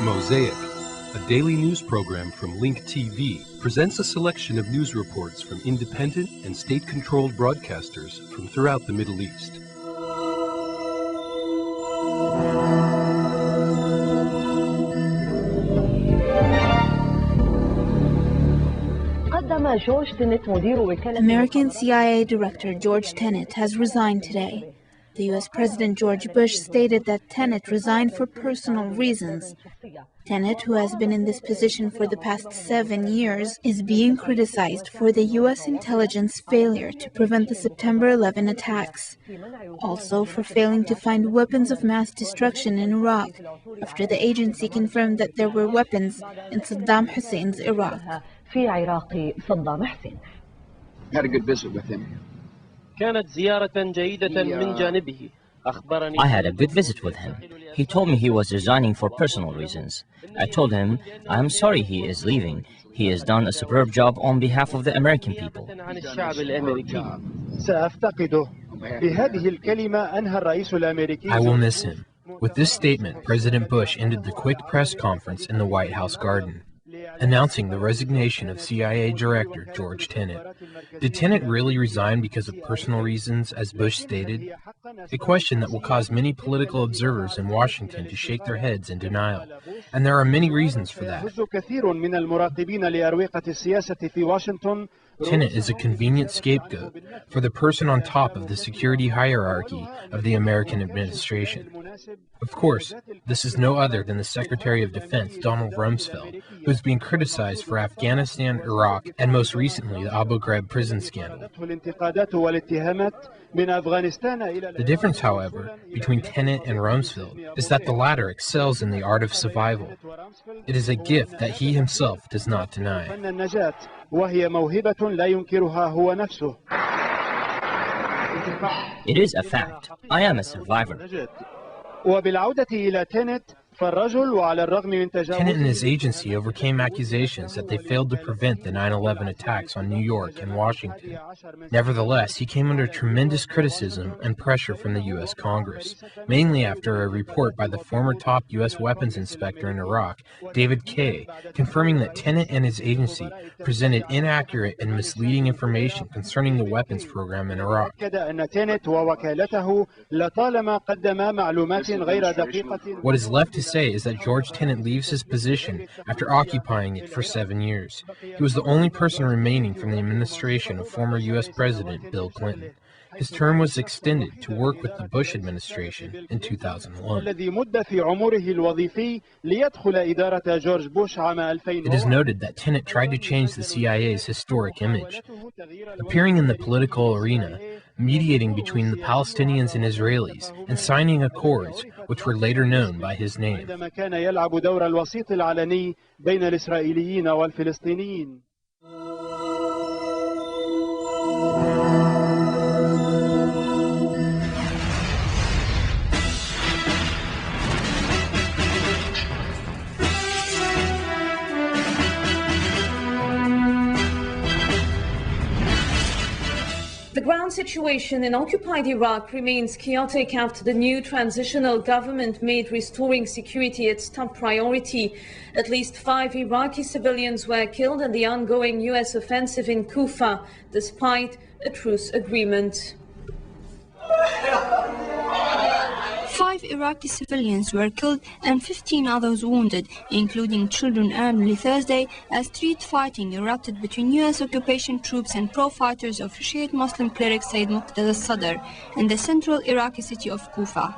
Mosaic, a daily news program from Link TV, presents a selection of news reports from independent and state-controlled broadcasters from throughout the Middle East. American CIA Director George Tenet has resigned today. The U.S. President George Bush stated that Tenet resigned for personal reasons. Tenet, who has been in this position for the past 7 years, is being criticized for the U.S. intelligence failure to prevent the September 11 attacks. Also for failing to find weapons of mass destruction in Iraq, after the agency confirmed that there were weapons in Saddam Hussein's Iraq. Had a good visit with him. I had a good visit with him. He told me he was resigning for personal reasons. I told him, I am sorry he is leaving. He has done a superb job on behalf of the American people. I will miss him. With this statement, President Bush ended the quick press conference in the White House garden, announcing the resignation of CIA Director George Tenet. Did Tenet really resign because of personal reasons, as Bush stated? A question that will cause many political observers in Washington to shake their heads in denial. And there are many reasons for that. Tenet is a convenient scapegoat for the person on top of the security hierarchy of the American administration. Of course, this is no other than the Secretary of Defense, Donald Rumsfeld, who is being criticized for Afghanistan, Iraq, and most recently the Abu Ghraib prison scandal. The difference, however, between Tenet and Rumsfeld is that the latter excels in the art of survival. It is a gift that he himself does not deny. It is a fact. I am a survivor. Tenet and his agency overcame accusations that they failed to prevent the 9/11 attacks on New York and Washington. Nevertheless, he came under tremendous criticism and pressure from the U.S. Congress, mainly after a report by the former top U.S. weapons inspector in Iraq, David Kay, confirming that Tenet and his agency presented inaccurate and misleading information concerning the weapons program in Iraq. What is left to say is that George Tenet leaves his position after occupying it for 7 years. He was the only person remaining from the administration of former U.S. President Bill Clinton. His term was extended to work with the Bush administration in 2001. It is noted that Tenet tried to change the CIA's historic image, appearing in the political arena, mediating between the Palestinians and Israelis, and signing accords which were later known by his name. The ground situation in occupied Iraq remains chaotic after the new transitional government made restoring security its top priority. At least 5 Iraqi civilians were killed in the ongoing U.S. offensive in Kufa, despite a truce agreement. 5 Iraqi civilians were killed and 15 others wounded, including children, early Thursday as street fighting erupted between U.S. occupation troops and pro-fighters of Shiite Muslim cleric Sayyid Muqtada al-Sadr in the central Iraqi city of Kufa.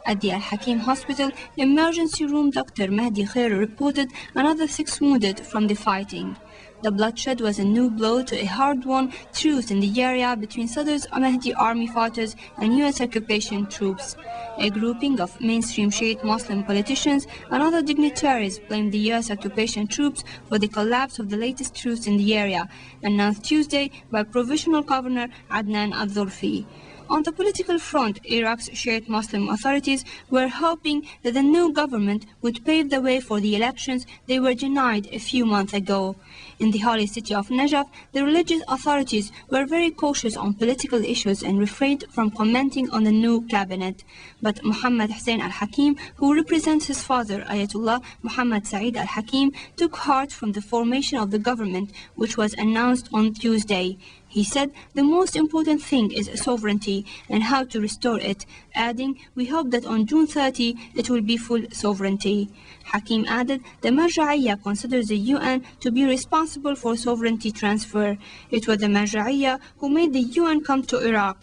At the Al-Hakim hospital, emergency room Dr. Mahdi Khair reported another 6 wounded from the fighting. The bloodshed was a new blow to a hard-won truce in the area between Sadr's Mahdi army fighters and U.S. occupation troops. A grouping of mainstream Shiite Muslim politicians and other dignitaries blamed the U.S. occupation troops for the collapse of the latest truce in the area, announced Tuesday by Provisional Governor Adnan al-Dhurfi. On the political front, Iraq's Shiite Muslim authorities were hoping that the new government would pave the way for the elections they were denied a few months ago. In the holy city of Najaf, the religious authorities were very cautious on political issues and refrained from commenting on the new cabinet. But Muhammad Hussein al-Hakim, who represents his father, Ayatollah Muhammad Saeed al-Hakim, took heart from the formation of the government, which was announced on Tuesday. He said the most important thing is sovereignty and how to restore it, adding, "We hope that on June 30 it will be full sovereignty." Hakim added, "The Marja'iyya considers the UN to be responsible for sovereignty transfer. It was the Marja'iyya who made the UN come to Iraq."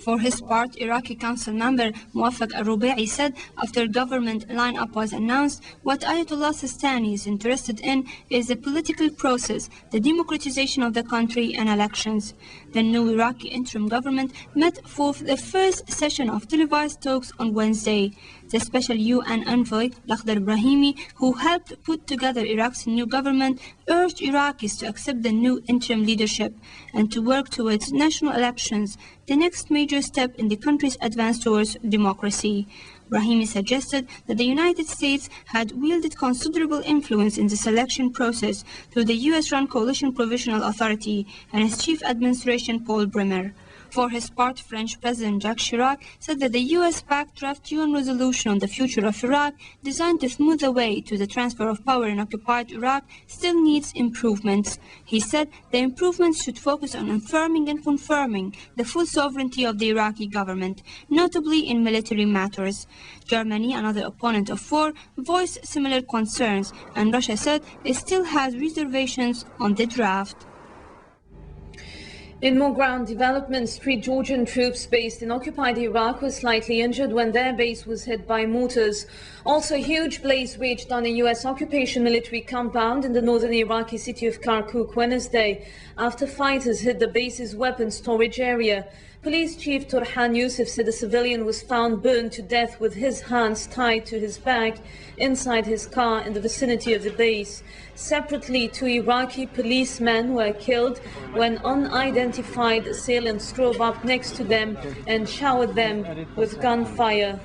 For his part, Iraqi Council member Muwaffaq al-Ruba'i said after government lineup was announced, what Ayatollah Sistani is interested in is the political process, the democratization of the country and elections. The new Iraqi interim government met for the first session of televised talks on Wednesday. The special UN envoy, Lakhdar Brahimi, who helped put together Iraq's new government, urged Iraqis to accept the new interim leadership and to work towards national elections, the next major step in the country's advance towards democracy. Brahimi suggested that the United States had wielded considerable influence in the selection process through the US-run Coalition Provisional Authority and its chief administration, Paul Bremer. For his part, French President Jacques Chirac said that the US-backed draft UN resolution on the future of Iraq, designed to smooth the way to the transfer of power in occupied Iraq, still needs improvements. He said the improvements should focus on affirming and confirming the full sovereignty of the Iraqi government, notably in military matters. Germany, another opponent of war, voiced similar concerns, and Russia said it still has reservations on the draft. In more ground developments, 3 Georgian troops based in occupied Iraq were slightly injured when their base was hit by mortars. Also, a huge blaze raged on a US occupation military compound in the northern Iraqi city of Kirkuk Wednesday after fighters hit the base's weapons storage area. Police Chief Turhan Yusuf said a civilian was found burned to death with his hands tied to his back inside his car in the vicinity of the base. Separately, 2 Iraqi policemen were killed when unidentified assailants drove up next to them and showered them with gunfire.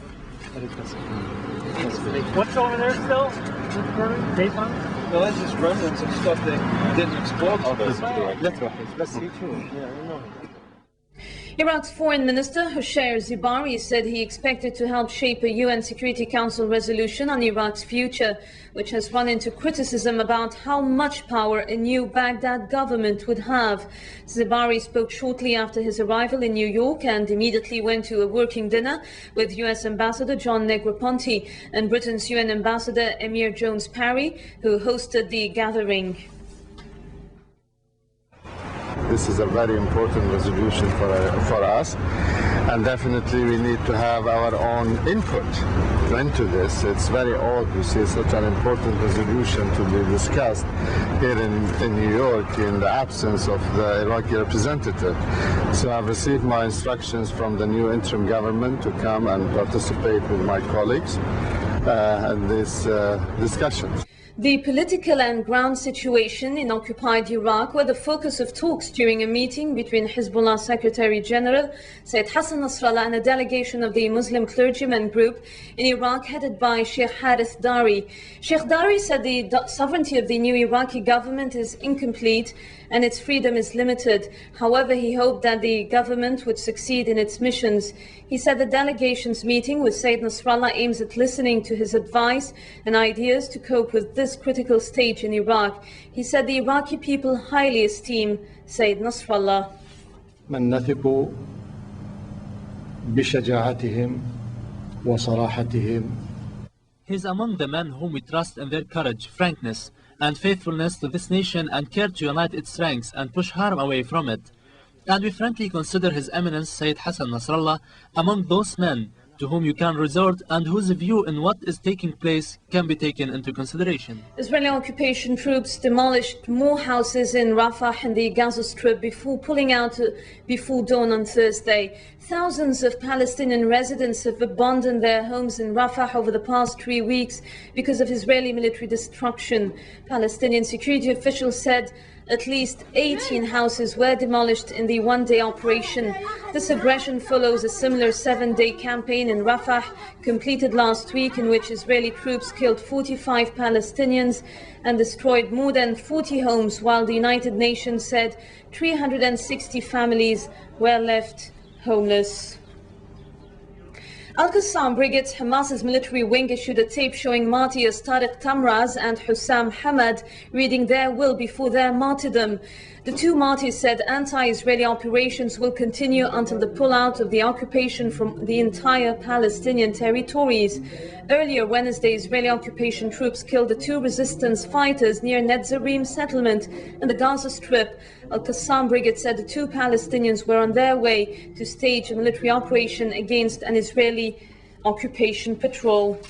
What's over there still? No, that's just remnants of stuff that didn't explode. Let's see too. Iraq's Foreign Minister Hoshair Zibari said he expected to help shape a UN Security Council resolution on Iraq's future, which has run into criticism about how much power a new Baghdad government would have. Zibari spoke shortly after his arrival in New York and immediately went to a working dinner with US Ambassador John Negroponte and Britain's UN Ambassador Emir Jones Parry, who hosted the gathering. This is a very important resolution for us, and definitely we need to have our own input into this. It's very odd to see such an important resolution to be discussed here in New York in the absence of the Iraqi representative. So I've received my instructions from the new interim government to come and participate with my colleagues in this discussion. The political and ground situation in occupied Iraq were the focus of talks during a meeting between Hezbollah Secretary General Sayyid Hassan Nasrallah and a delegation of the Muslim clergymen group in Iraq headed by Sheikh Harith Dari. Sheikh Dari said the sovereignty of the new Iraqi government is incomplete and its freedom is limited. However, he hoped that the government would succeed in its missions. He said the delegation's meeting with Sayyid Nasrallah aims at listening to his advice and ideas to cope with this critical stage in Iraq. He said the Iraqi people highly esteem Sayyid Nasrallah. من نثق بشجاعتهم وصراحتهم. He is among the men whom we trust in their courage, frankness, and faithfulness to this nation and care to unite its ranks and push harm away from it. And we frankly consider His Eminence Sayyid Hassan Nasrallah among those men to whom you can resort and whose view in what is taking place can be taken into consideration. Israeli occupation troops demolished more houses in Rafah and the Gaza Strip before pulling out before dawn on Thursday. Thousands of Palestinian residents have abandoned their homes in Rafah over the past 3 weeks because of Israeli military destruction. Palestinian security officials said At least 18 houses were demolished in the one-day operation. This aggression follows a similar 7-day campaign in Rafah, completed last week, in which Israeli troops killed 45 Palestinians and destroyed more than 40 homes, while the United Nations said 360 families were left homeless. Al-Qassam Brigade's Hamas's military wing issued a tape showing martyrs Tariq Tamraz and Hussam Hamad reading their will before their martyrdom. The two martyrs said anti-Israeli operations will continue until the pullout of the occupation from the entire Palestinian territories. Earlier Wednesday, Israeli occupation troops killed the two resistance fighters near Netzarim settlement in the Gaza Strip. Al-Qassam Brigade said the two Palestinians were on their way to stage a military operation against an Israeli occupation patrol.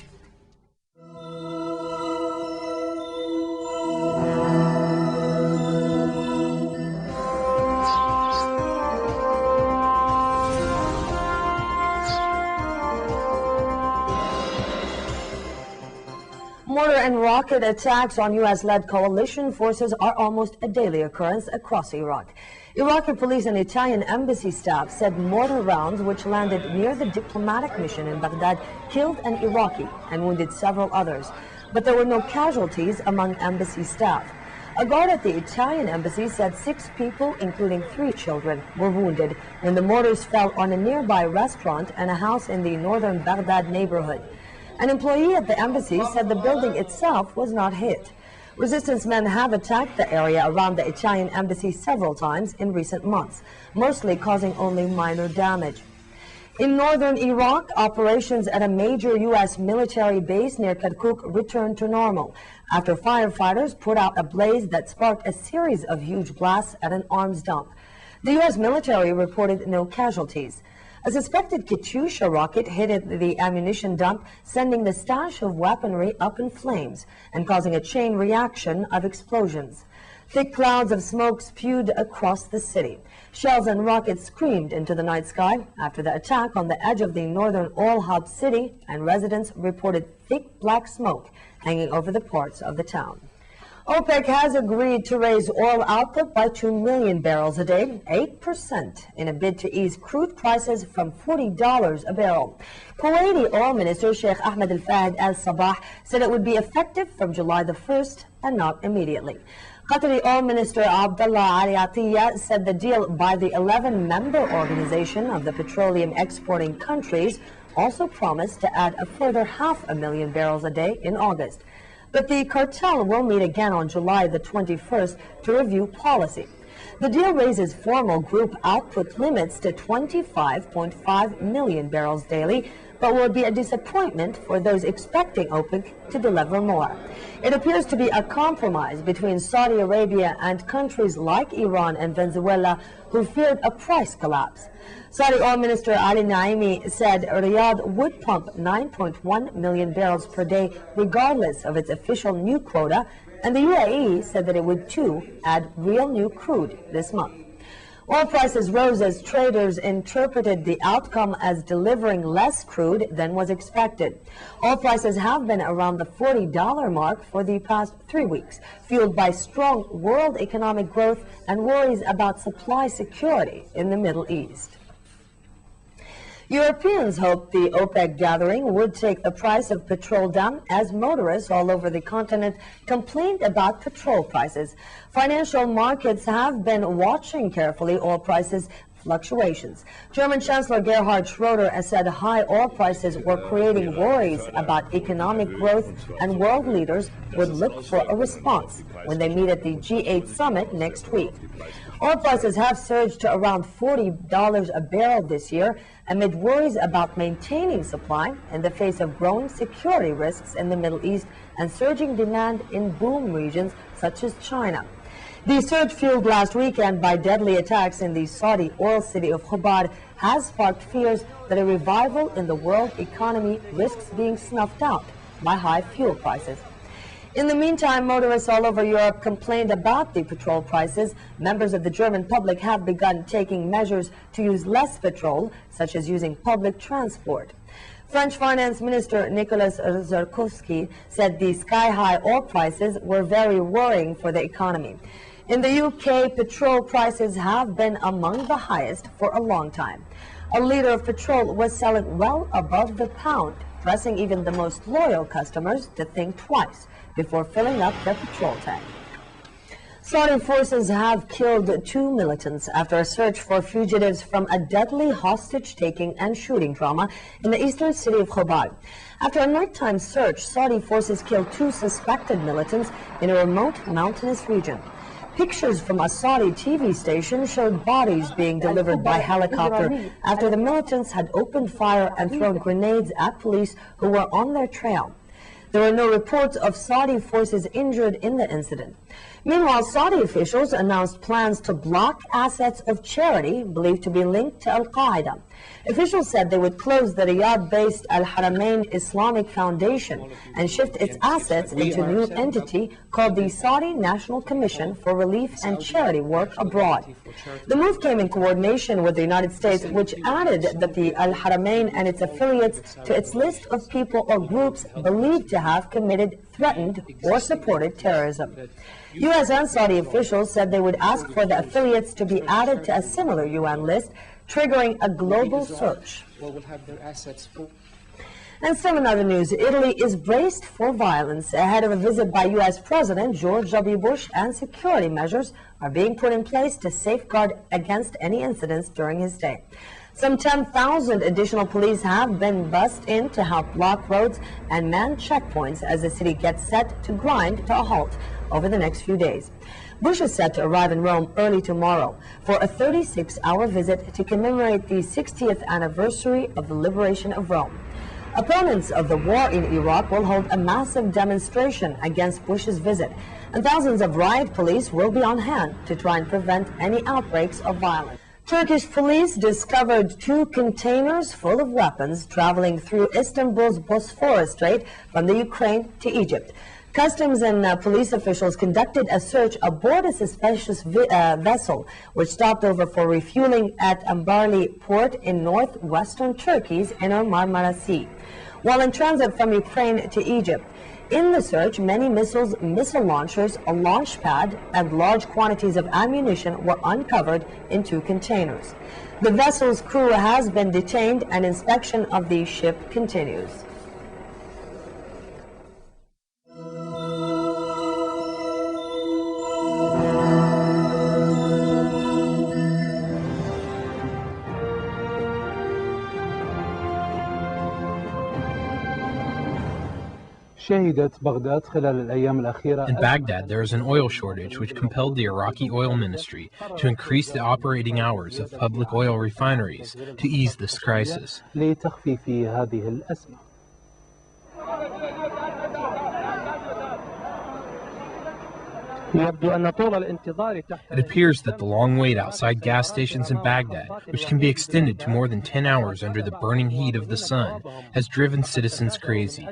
Mortar and rocket attacks on U.S.-led coalition forces are almost a daily occurrence across Iraq. Iraqi police and Italian embassy staff said mortar rounds which landed near the diplomatic mission in Baghdad killed an Iraqi and wounded several others, but there were no casualties among embassy staff. A guard at the Italian embassy said 6 people, including 3 children, were wounded when the mortars fell on a nearby restaurant and a house in the northern Baghdad neighborhood. An employee at the embassy said the building itself was not hit. Resistance men have attacked the area around the Italian embassy several times in recent months, mostly causing only minor damage. In northern Iraq, operations at a major U.S. military base near Kirkuk returned to normal after firefighters put out a blaze that sparked a series of huge blasts at an arms dump. The U.S. military reported no casualties. A suspected Katyusha rocket hit the ammunition dump, sending the stash of weaponry up in flames and causing a chain reaction of explosions. Thick clouds of smoke spewed across the city. Shells and rockets screamed into the night sky after the attack on the edge of the northern oil hub city, and residents reported thick black smoke hanging over the parts of the town. OPEC has agreed to raise oil output by 2 million barrels a day, 8%, in a bid to ease crude prices from $40 a barrel. Kuwaiti Oil Minister Sheikh Ahmed Al-Fahd Al-Sabah said it would be effective from July the 1st and not immediately. Qatari Oil Minister Abdullah Ali Atiyah said the deal by the 11-member organization of the petroleum exporting countries also promised to add a further 500,000 barrels a day in August. But the cartel will meet again on July the 21st to review policy. The deal raises formal group output limits to 25.5 million barrels daily, but will be a disappointment for those expecting OPEC to deliver more. It appears to be a compromise between Saudi Arabia and countries like Iran and Venezuela, who feared a price collapse. Saudi Oil Minister Ali Naimi said Riyadh would pump 9.1 million barrels per day regardless of its official new quota, and the UAE said that it would too add real new crude this month. Oil prices rose as traders interpreted the outcome as delivering less crude than was expected. Oil prices have been around the $40 mark for the past 3 weeks, fueled by strong world economic growth and worries about supply security in the Middle East. Europeans hoped the OPEC gathering would take the price of petrol down as motorists all over the continent complained about petrol prices. Financial markets have been watching carefully oil prices fluctuations. German Chancellor Gerhard Schroeder said high oil prices were creating worries about economic growth, and world leaders would look for a response when they meet at the G8 summit next week. Oil prices have surged to around $40 a barrel this year amid worries about maintaining supply in the face of growing security risks in the Middle East and surging demand in boom regions such as China. The surge, fueled last weekend by deadly attacks in the Saudi oil city of Khobar, has sparked fears that a revival in the world economy risks being snuffed out by high fuel prices. In the meantime, motorists all over Europe complained about the petrol prices. Members of the German public have begun taking measures to use less petrol, such as using public transport. French Finance Minister Nicolas Sarkozy said the sky-high oil prices were very worrying for the economy. In the UK, petrol prices have been among the highest for a long time. A litre of petrol was selling well above the pound, pressing even the most loyal customers to think twice before filling up their petrol tank. Saudi forces have killed 2 militants after a search for fugitives from a deadly hostage-taking and shooting drama in the eastern city of Kufa. After a nighttime search, Saudi forces killed 2 suspected militants in a remote mountainous region. Pictures from a Saudi TV station showed bodies being delivered by helicopter after the militants had opened fire and thrown grenades at police who were on their trail. There were no reports of Saudi forces injured in the incident. Meanwhile, Saudi officials announced plans to block assets of charity believed to be linked to Al-Qaeda. Officials said they would close the Riyadh-based Al-Haramain Islamic Foundation and shift its assets into a new entity called the Saudi National Commission for Relief and Charity Work Abroad. The move came in coordination with the United States, which added that the Al-Haramain and its affiliates to its list of people or groups believed to have committed, threatened, or supported terrorism. U.S. and Saudi officials said they would ask for the affiliates to be added to a similar UN list, triggering a global search. And still in other news, Italy is braced for violence ahead of a visit by U.S. President George W. Bush, and security measures are being put in place to safeguard against any incidents during his stay. Some 10,000 additional police have been bussed in to help block roads and man checkpoints as the city gets set to grind to a halt over the next few days. Bush is set to arrive in Rome early tomorrow for a 36-hour visit to commemorate the 60th anniversary of the liberation of Rome. Opponents of the war in Iraq will hold a massive demonstration against Bush's visit, and thousands of riot police will be on hand to try and prevent any outbreaks of violence. Turkish police discovered 2 containers full of weapons traveling through Istanbul's Bosphorus Strait from the Ukraine to Egypt. Customs and police officials conducted a search aboard a suspicious vessel, which stopped over for refueling at Ambarli port in northwestern Turkey's inner Marmara Sea. While in transit from Ukraine to Egypt, in the search, many missiles, missile launchers, a launch pad, and large quantities of ammunition were uncovered in 2 containers. The vessel's crew has been detained, and inspection of the ship continues. In Baghdad, there is an oil shortage which compelled the Iraqi oil ministry to increase the operating hours of public oil refineries to ease this crisis. It appears that the long wait outside gas stations in Baghdad, which can be extended to more than 10 hours under the burning heat of the sun, has driven citizens crazy.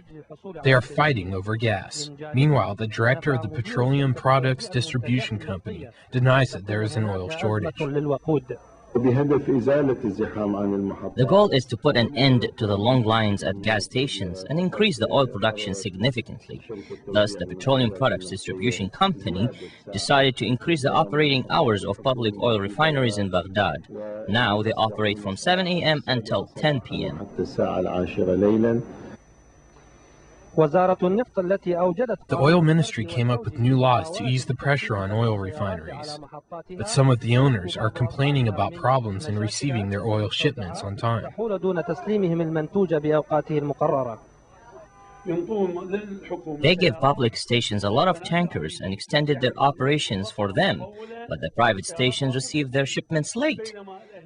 They are fighting over gas. Meanwhile, the director of the Petroleum Products Distribution Company denies that there is an oil shortage. The goal is to put an end to the long lines at gas stations and increase the oil production significantly. Thus, the Petroleum Products Distribution Company decided to increase the operating hours of public oil refineries in Baghdad. Now they operate from 7 a.m. until 10 p.m. The oil ministry came up with new laws to ease the pressure on oil refineries, but some of the owners are complaining about problems in receiving their oil shipments on time. They give public stations a lot of tankers and extended their operations for them, but the private stations receive their shipments late.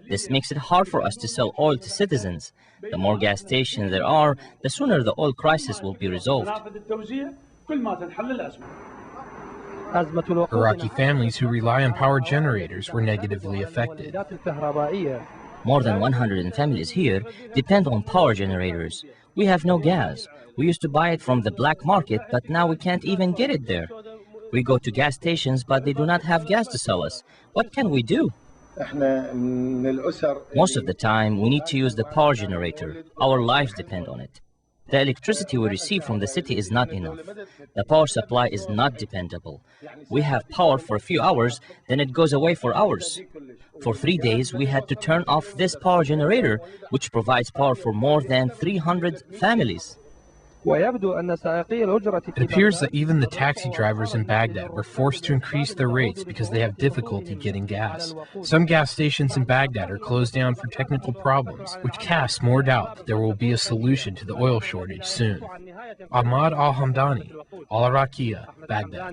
This makes it hard for us to sell oil to citizens. The more gas stations there are, the sooner the oil crisis will be resolved. Iraqi families who rely on power generators were negatively affected. More than 100 families here depend on power generators. We have no gas. We used to buy it from the black market, but now we can't even get it there. We go to gas stations, but they do not have gas to sell us. What can we do? Most of the time, we need to use the power generator. Our lives depend on it. The electricity we receive from the city is not enough. The power supply is not dependable. We have power for a few hours, then it goes away for hours. For 3 days, we had to turn off this power generator, which provides power for more than 300 families. It appears that even the taxi drivers in Baghdad were forced to increase their rates because they have difficulty getting gas. Some gas stations in Baghdad are closed down for technical problems, which casts more doubt that there will be a solution to the oil shortage soon. Ahmad Al-Hamdani, Al-Araqiya, Baghdad.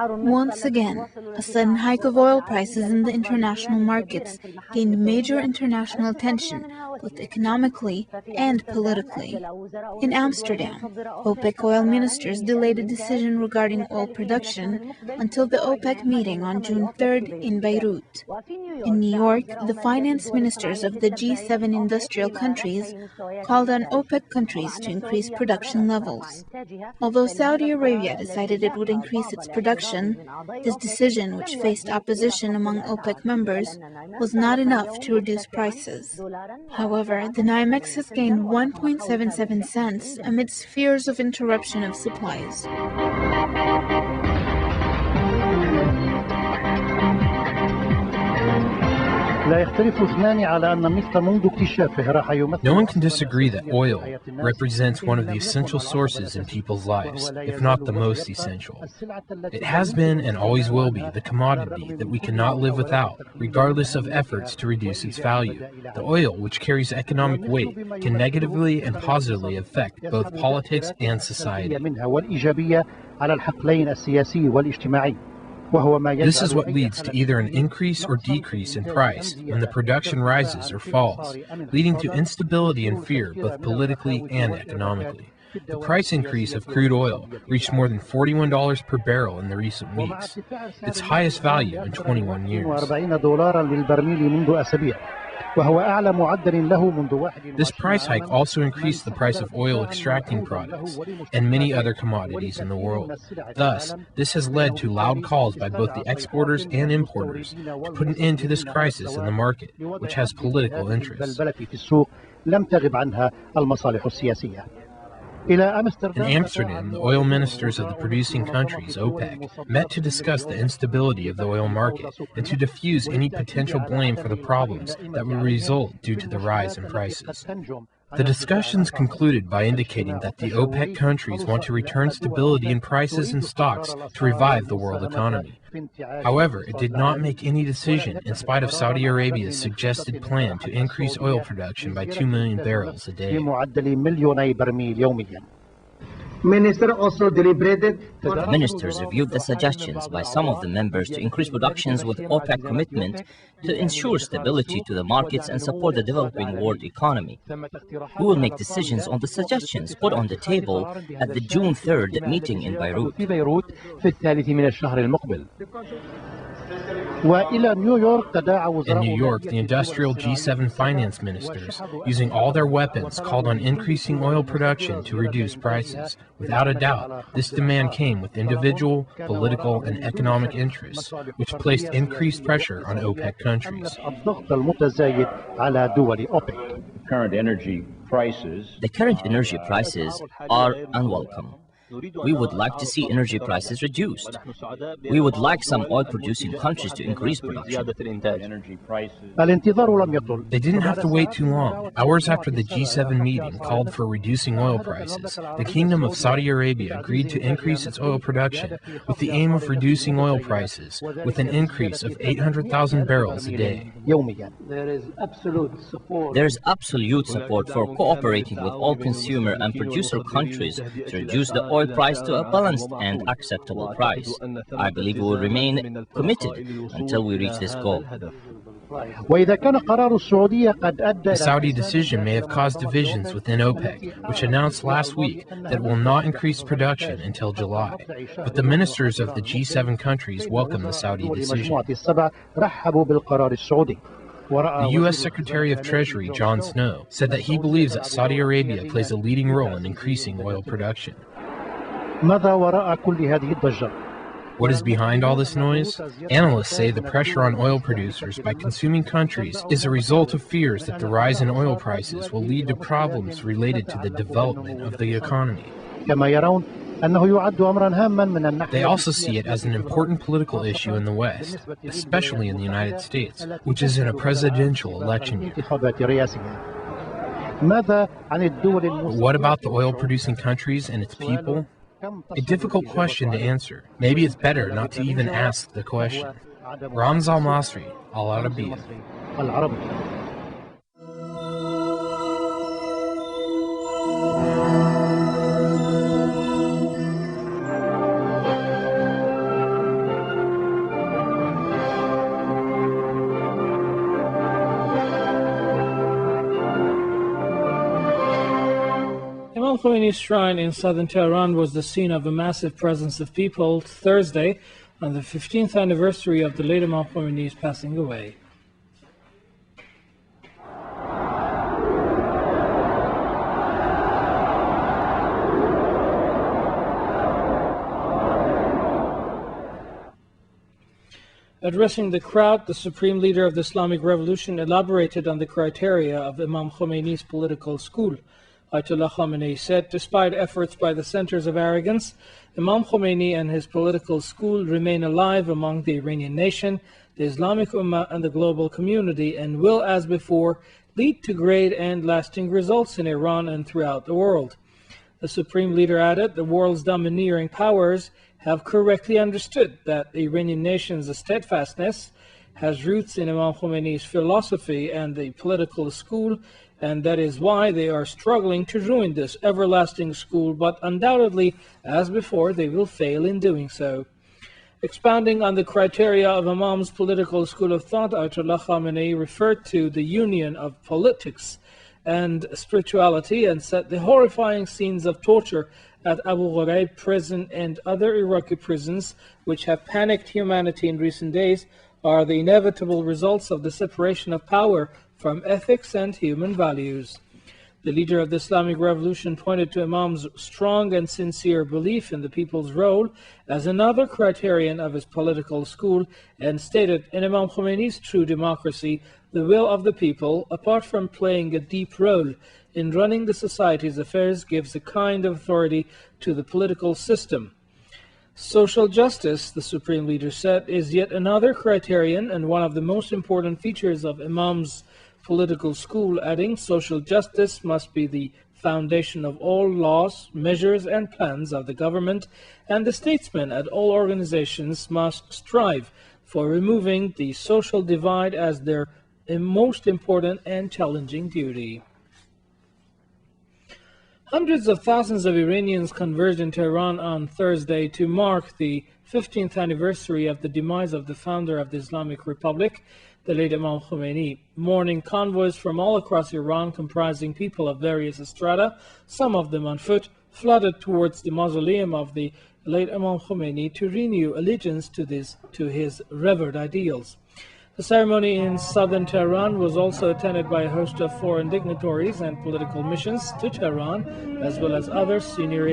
Once again, a sudden hike of oil prices in the international markets gained major international attention, both economically and politically. In Amsterdam, OPEC oil ministers delayed a decision regarding oil production until the OPEC meeting on June 3rd in Beirut. In New York, the finance ministers of the G7 industrial countries called on OPEC countries to increase production levels. Although Saudi Arabia decided it would increase its production, this decision, which faced opposition among OPEC members, was not enough to reduce prices. However, the NYMEX has gained 1.77 cents amidst fears of interruption of supplies. No one can disagree that oil represents one of the essential sources in people's lives, if not the most essential. It has been and always will be the commodity that we cannot live without, regardless of efforts to reduce its value. The oil, which carries economic weight, can negatively and positively affect both politics and society. This is what leads to either an increase or decrease in price when the production rises or falls, leading to instability and fear both politically and economically. The price increase of crude oil reached more than $41 per barrel in the recent weeks, its highest value in 21 years. This price hike also increased the price of oil extracting products and many other commodities in the world. Thus, this has led to loud calls by both the exporters and importers to put an end to this crisis in the market, which has political interests. In Amsterdam, the oil ministers of the producing countries, OPEC, met to discuss the instability of the oil market and to diffuse any potential blame for the problems that would result due to the rise in prices. The discussions concluded by indicating that the OPEC countries want to return stability in prices and stocks to revive the world economy. However, it did not make any decision in spite of Saudi Arabia's suggested plan to increase oil production by 2 million barrels a day. The ministers reviewed the suggestions by some of the members to increase productions with OPEC commitment to ensure stability to the markets and support the developing world economy. We will make decisions on the suggestions put on the table at the June 3rd meeting in Beirut. In New York, the industrial G7 finance ministers, using all their weapons, called on increasing oil production to reduce prices. Without a doubt, this demand came with individual, political, and economic interests, which placed increased pressure on OPEC countries. The current energy prices are unwelcome. We would like to see energy prices reduced. We would like some oil-producing countries to increase production. They didn't have to wait too long. Hours after the G7 meeting called for reducing oil prices, the Kingdom of Saudi Arabia agreed to increase its oil production with the aim of reducing oil prices with an increase of 800,000 barrels a day. There is absolute support for cooperating with all consumer and producer countries to reduce the oil price to a balanced and acceptable price. I believe we will remain committed until we reach this goal. The Saudi decision may have caused divisions within OPEC, which announced last week that it will not increase production until July. But the ministers of the G7 countries welcome the Saudi decision. The U.S. Secretary of Treasury, John Snow, said that he believes that Saudi Arabia plays a leading role in increasing oil production. What is behind all this noise? Analysts say the pressure on oil producers by consuming countries is a result of fears that the rise in oil prices will lead to problems related to the development of the economy. They also see it as an important political issue in the West, especially in the United States, which is in a presidential election year. But what about the oil-producing countries and its people? A difficult question to answer. Maybe it's better not to even ask the question. Ramz al-Masri, Al-Arabiya. Imam Khomeini's shrine in southern Tehran was the scene of a massive presence of people Thursday on the 15th anniversary of the late Imam Khomeini's passing away. Addressing the crowd, the supreme leader of the Islamic Revolution elaborated on the criteria of Imam Khomeini's political school. Ayatollah Khamenei said, despite efforts by the centers of arrogance, Imam Khomeini and his political school remain alive among the Iranian nation, the Islamic Ummah, and the global community, and will, as before, lead to great and lasting results in Iran and throughout the world. The supreme leader added, the world's domineering powers have correctly understood that the Iranian nation's steadfastness has roots in Imam Khomeini's philosophy and the political school, and that is why they are struggling to ruin this everlasting school, but undoubtedly, as before, they will fail in doing so. Expounding on the criteria of Imam's political school of thought, Ayatollah Khamenei referred to the union of politics and spirituality and said the horrifying scenes of torture at Abu Ghraib prison and other Iraqi prisons, which have panicked humanity in recent days, are the inevitable results of the separation of power from ethics and human values. The leader of the Islamic Revolution pointed to Imam's strong and sincere belief in the people's role as another criterion of his political school and stated, in Imam Khomeini's true democracy, the will of the people, apart from playing a deep role in running the society's affairs, gives a kind of authority to the political system. Social justice, the supreme leader said, is yet another criterion and one of the most important features of Imam's political school, adding, social justice must be the foundation of all laws, measures, and plans of the government, and the statesmen at all organizations must strive for removing the social divide as their most important and challenging duty. Hundreds of thousands of Iranians converged in Tehran on Thursday to mark the 15th anniversary of the demise of the founder of the Islamic Republic, the late Imam Khomeini. Morning convoys from all across Iran, comprising people of various strata, some of them on foot, flooded towards the mausoleum of the late Imam Khomeini to renew allegiance to his revered ideals. The ceremony in southern Tehran was also attended by a host of foreign dignitaries and political missions to Tehran, as well as other senior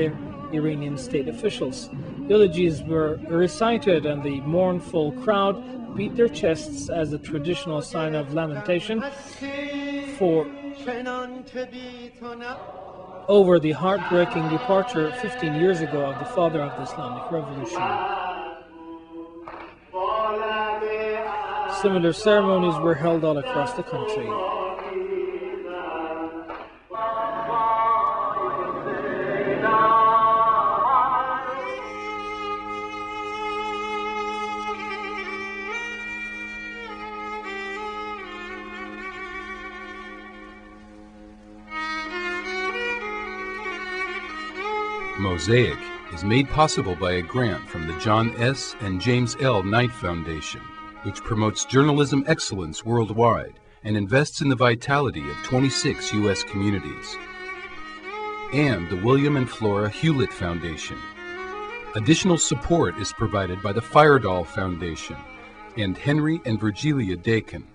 Iranian state officials. Eulogies were recited and the mournful crowd beat their chests as a traditional sign of lamentation over the heartbreaking departure 15 years ago of the father of the Islamic Revolution. Similar ceremonies were held all across the country. Mosaic is made possible by a grant from the John S. and James L. Knight Foundation, which promotes journalism excellence worldwide and invests in the vitality of 26 U.S. communities, and the William and Flora Hewlett Foundation. Additional support is provided by the Firedoll Foundation and Henry and Virgilia Dakin.